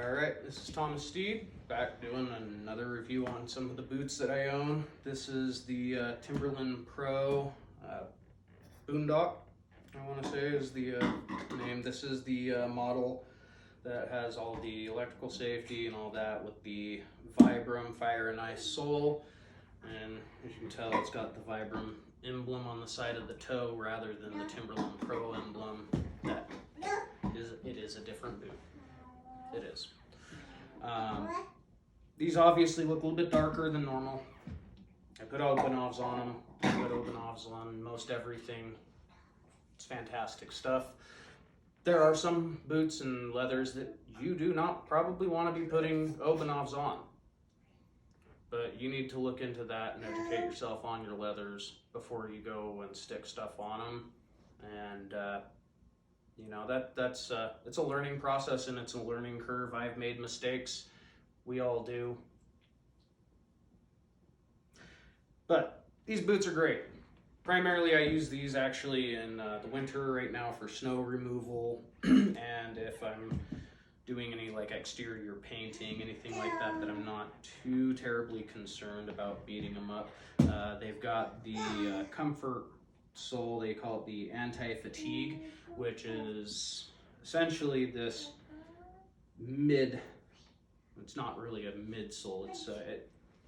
Alright, this is Thomas Steed, back doing another review on some of the boots that I own. This is the Timberland Pro Boondock, I want to say is the name. This is the model that has all the electrical safety and all that with the Vibram Fire and Ice sole. And as you can tell, it's got the Vibram emblem on the side of the toe rather than the Timberland Pro emblem. It is a different boot. It is. These obviously look a little bit darker than normal. I put Obenovs on them. I put Obenovs on most everything. It's fantastic stuff. There are some boots and leathers that you do not probably want to be putting Obenovs on. But you need to look into that and educate yourself on your leathers before you go and stick stuff on them. And you know, that's it's a learning process and it's a learning curve. I've made mistakes. We all do. But these boots are great. Primarily I use these actually in the winter right now for snow removal and if I'm doing any like exterior painting, anything like that, that I'm not too terribly concerned about beating them up. They've got the comfort sole, they call it the anti-fatigue, which is essentially this it's not really a midsole, it's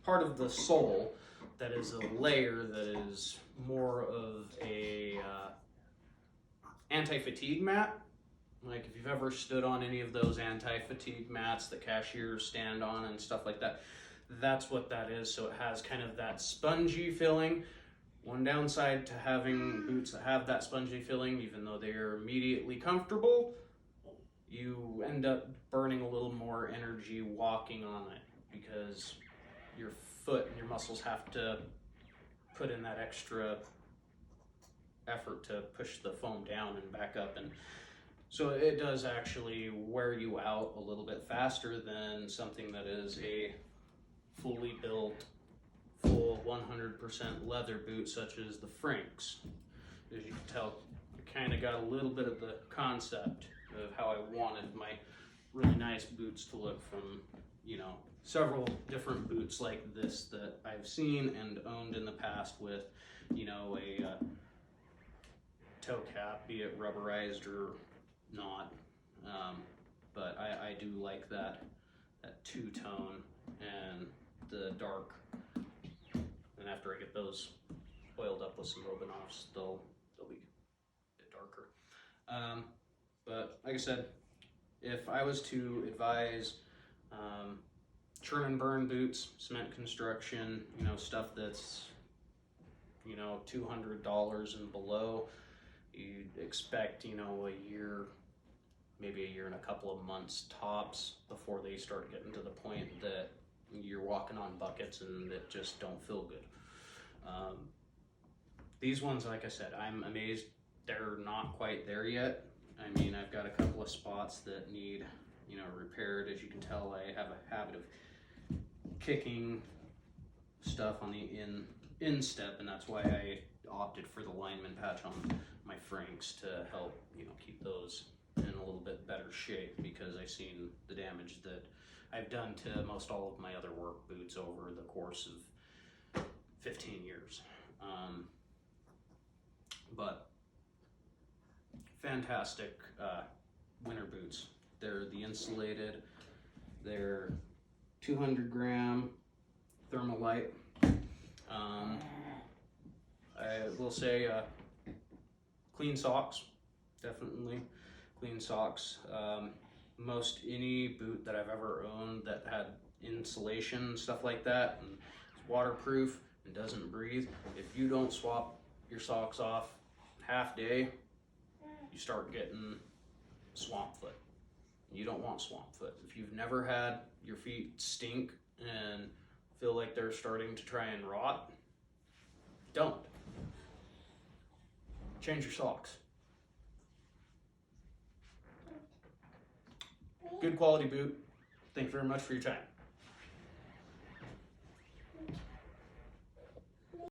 part of the sole that is a layer that is more of a anti-fatigue mat. Like if you've ever stood on any of those anti-fatigue mats that cashiers stand on and stuff like that, that's what that is. So it has kind of that spongy feeling. One downside to having boots that have that spongy feeling, even though they are immediately comfortable, you end up burning a little more energy walking on it because your foot and your muscles have to put in that extra effort to push the foam down and back up, and so it does actually wear you out a little bit faster than something that is a fully built, full 100% leather boot such as the Franks. As you can tell, I kind of got a little bit of the concept of how I wanted my really nice boots to look from, you know, several different boots like this that I've seen and owned in the past with, you know, a toe cap, be it rubberized or not. But I do like that two-tone and the dark. And after I get those oiled up with some Obenovs, they'll be a bit darker. But like I said, if I was to advise churn and burn boots, cement construction, you know, stuff that's, you know, $200 and below, you'd expect, you know, a year, maybe a year and a couple of months tops before they start getting to the point that you're walking on buckets and that just don't feel good. These ones, like I said, I'm amazed they're not quite there yet. I mean, I've got a couple of spots that need, you know, repaired. As you can tell, I have a habit of kicking stuff on the instep, and that's why I opted for the lineman patch on my Franks to help, you know, keep those in a little bit better shape, because I've seen the damage that I've done to most all of my other work boots over the course of 15 years. But fantastic winter boots. They're the insulated, they're 200 gram Thermalite. I will say clean socks, definitely clean socks. Most any boot that I've ever owned that had insulation, stuff like that, and it's waterproof and doesn't breathe, if you don't swap your socks off half day, you start getting swamp foot. You don't want swamp foot. If you've never had your feet stink and feel like they're starting to try and rot, don't. Change your socks. Good quality boot. Thank you very much for your time.